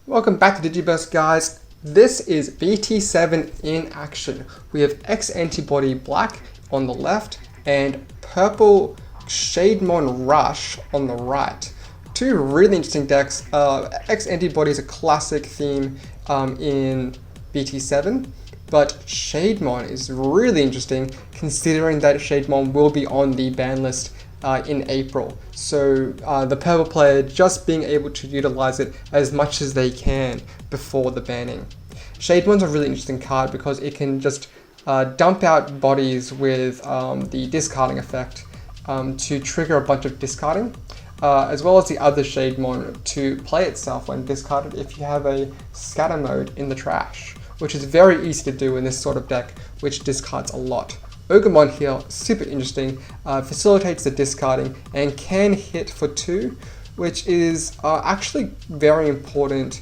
Welcome back to Digiburst, guys. This is BT7 in action. We have X-Antibody Black on the left and purple Shademon Rush on the right. Two really interesting decks. X-Antibody is a classic theme in BT7, but Shademon is really interesting considering that Shademon will be on the ban list in April. So the purple player just being able to utilize it as much as they can before the banning. Shademon's a really interesting card because it can just dump out bodies with the discarding effect to trigger a bunch of discarding, as well as the other Shademon to play itself when discarded if you have a scatter mode in the trash, which is very easy to do in this sort of deck, which discards a lot. Dorugoramon here, super interesting, facilitates the discarding and can hit for 2, which is actually very important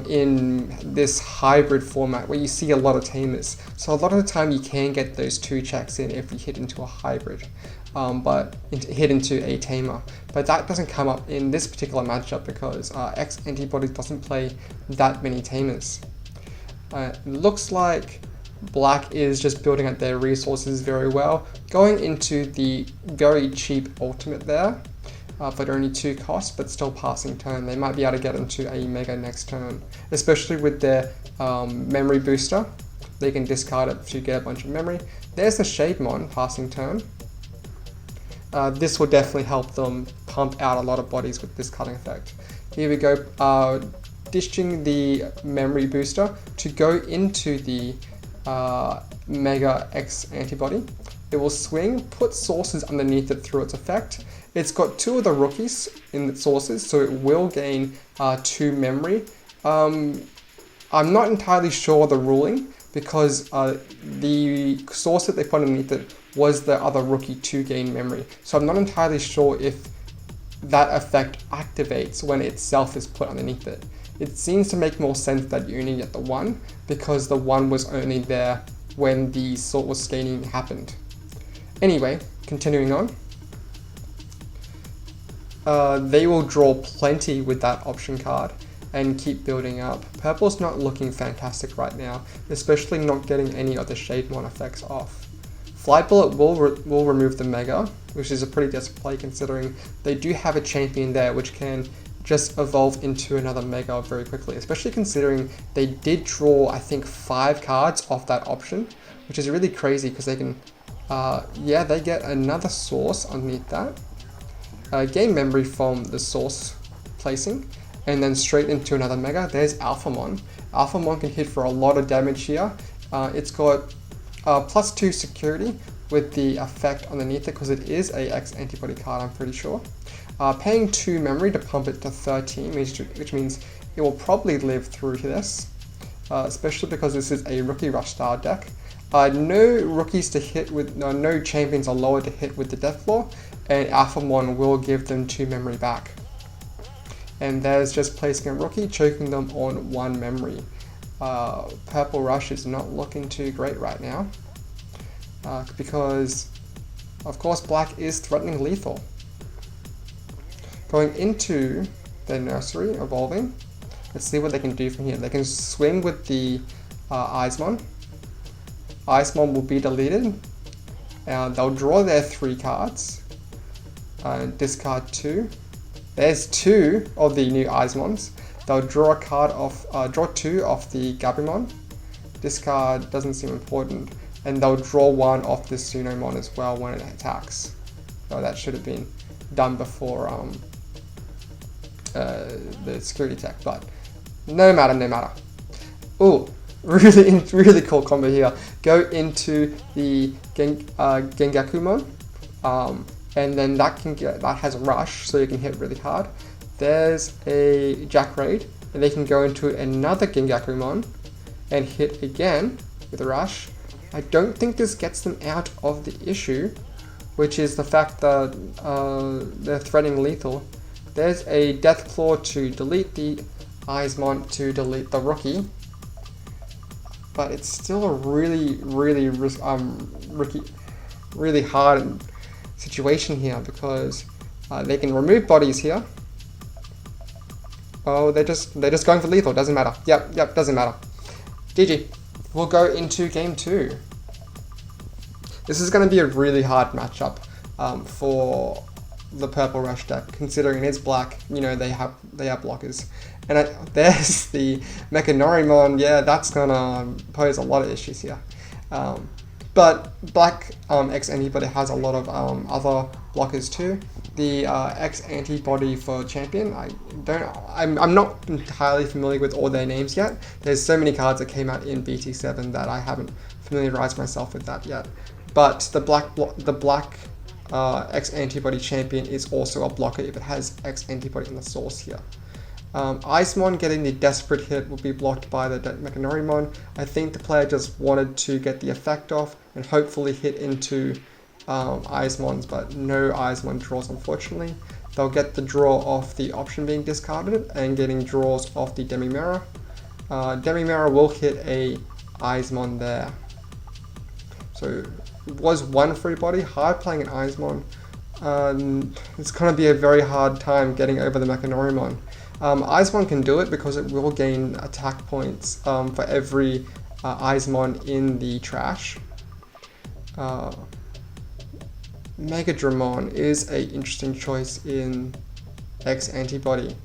in this hybrid format where you see a lot of tamers. So a lot of the time you can get those 2 checks in if you hit into a hybrid, but hit into a tamer. But that doesn't come up in this particular matchup because X-Antibody doesn't play that many tamers. Looks like Black is just building up their resources very well, going into the very cheap ultimate there, but only 2 costs, but still passing turn. They might be able to get into a mega next turn, especially with their memory booster. They can discard it to get a bunch of memory. There's the Shademon passing turn. This will definitely help them pump out a lot of bodies with this cutting effect. Here we go, dishing the memory booster to go into the Mega X-Antibody. It will swing, put sources underneath it through its effect. It's got 2 of the rookies in its sources, so it will gain 2 memory. I'm not entirely sure the ruling because the source that they put underneath it was the other rookie to gain memory. So I'm not entirely sure if that effect activates when itself is put underneath it. It seems to make more sense that you only get the 1 because the 1 was only there when the source scaling happened. Anyway, continuing on. They will draw plenty with that option card and keep building up. Purple's not looking fantastic right now, especially not getting any of the Shademon effects off. Flight Bullet will remove the Mega, which is a pretty desperate play considering they do have a champion there which can just evolve into another Mega very quickly, especially considering they did draw, I think, 5 cards off that option, which is really crazy because they can, yeah, they get another source underneath that, gain memory from the source placing, and then straight into another Mega. There's Alphamon. Alphamon can hit for a lot of damage here. It's got +2 security with the effect underneath it because it is a X-Antibody card, I'm pretty sure. Paying 2 memory to pump it to 13, which means it will probably live through this, especially because this is a Rookie Rush style deck. No rookies to hit with, no champions are lower to hit with the Death Claw, and Alphamon will give them 2 memory back. And there's just placing a rookie, choking them on 1 memory. Purple Rush is not looking too great right now, because of course Black is threatening lethal. Going into their nursery, evolving. Let's see what they can do from here. They can swing with the Eyesmon. Eyesmon will be deleted. They'll draw their 3 cards. Discard 2. There's 2 of the new Eyesmons. They'll draw a card off, draw 2 off the Gabumon. Discard doesn't seem important. And they'll draw 1 off the Sunomon as well when it attacks. So that should have been done before the security tech, but no matter. Oh, really cool combo here. Go into the Gengakumon, and then that has a rush, so you can hit really hard. There's a Jack Raid, and they can go into another Gengakumon and hit again with a rush. I don't think this gets them out of the issue, which is the fact that they're threatening lethal. There's a Death Claw to delete the Eyesmon to delete the rookie, but it's still a really hard situation here because they can remove bodies here. Oh, they're just going for lethal. Doesn't matter. Yep, doesn't matter. GG. We'll go into game 2. This is going to be a really hard matchup for the purple rush deck, considering it's black. You know, they have blockers, and there's the Mechanorimon. Yeah, that's gonna pose a lot of issues here. But black X-Antibody has a lot of other blockers too. The X-Antibody for champion, I'm not entirely familiar with all their names yet. There's so many cards that came out in BT7 that I haven't familiarized myself with that yet. But the black X-Antibody champion is also a blocker if it has X-Antibody in the source here. Eyesmon getting the desperate hit will be blocked by the Mechanorimon. I think the player just wanted to get the effect off and hopefully hit into Eyesmon's, but no Eyesmon draws unfortunately. They'll get the draw off the option being discarded and getting draws off the Demi-Mirror. Demi-Mirror will hit a Eyesmon there. So it was one free body, hard playing an Eyesmon. It's going to be a very hard time getting over the Mechanorimon. Eyesmon can do it because it will gain attack points for every Eyesmon in the trash. Megadramon is an interesting choice in X-Antibody.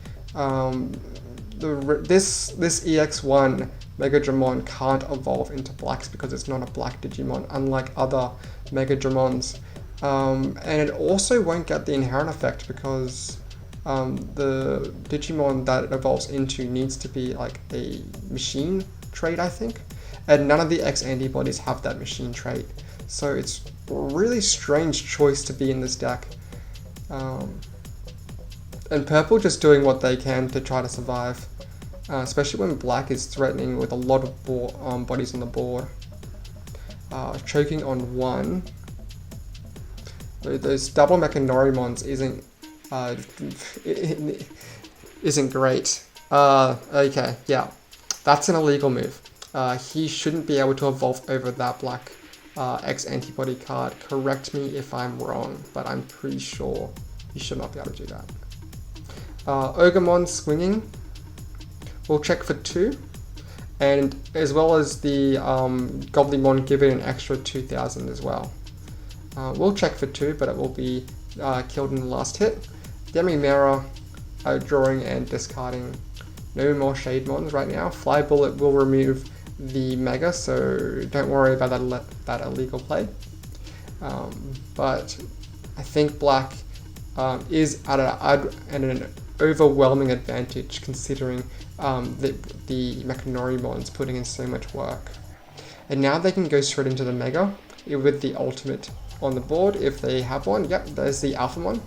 This EX1 Megadramon can't evolve into blacks because it's not a black Digimon, unlike other Megadramons. And it also won't get the inherent effect because the Digimon that it evolves into needs to be like a machine trait, I think. And none of the X-Antibodies have that machine trait. So it's a really strange choice to be in this deck. And purple just doing what they can to try to survive. Especially when black is threatening with a lot of bodies on the board. Choking on one. Those double Mechanorimons isn't great. Okay, yeah. That's an illegal move. He shouldn't be able to evolve over that black X-Antibody card. Correct me if I'm wrong, but I'm pretty sure he should not be able to do that. Ogremon swinging. We'll check for 2. And as well as the Goblimon, give it an extra 2,000 as well. We'll check for 2, but it will be killed in the last hit. Demi-Mirror, drawing and discarding. No more Shademons right now. Fly Bullet will remove the Mega, so don't worry about that illegal play. But I think black is at an overwhelming advantage considering the Mechanorimons putting in so much work. And now they can go straight into the Mega with the ultimate on the board if they have one. Yep, there's the Alphamon.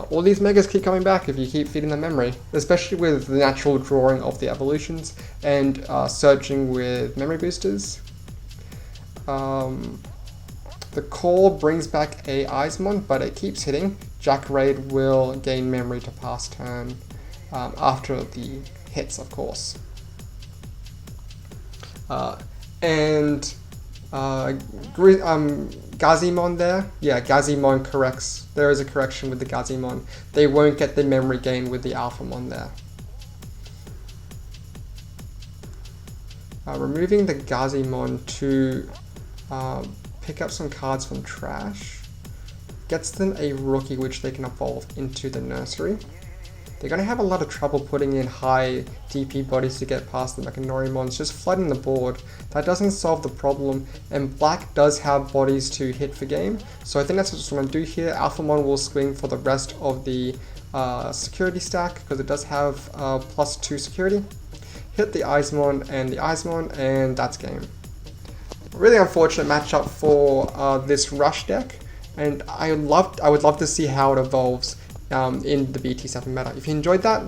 All these Megas keep coming back if you keep feeding them memory, especially with the natural drawing of the evolutions and searching with memory boosters. The core brings back a Eyesmon, but it keeps hitting. Jack Raid will gain memory to pass turn after the hits, of course. Gazimon there. Yeah, Gazimon corrects. There is a correction with the Gazimon. They won't get the memory gain with the Alphamon there. Removing the Gazimon to pick up some cards from trash gets them a rookie which they can evolve into the nursery. They're going to have a lot of trouble putting in high DP bodies to get past the Mechanorimons, just flooding the board. That doesn't solve the problem, and black does have bodies to hit for game, so I think that's what I'm going to do here. Alphamon will swing for the rest of the security stack, because it does have +2 security. Hit the Eyesmon, and that's game. Really unfortunate matchup for this rush deck, and I would love to see how it evolves in the BT7 meta. If you enjoyed that,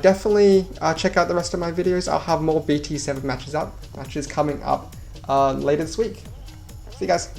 definitely check out the rest of my videos. I'll have more BT7 matches coming up later this week. See you guys.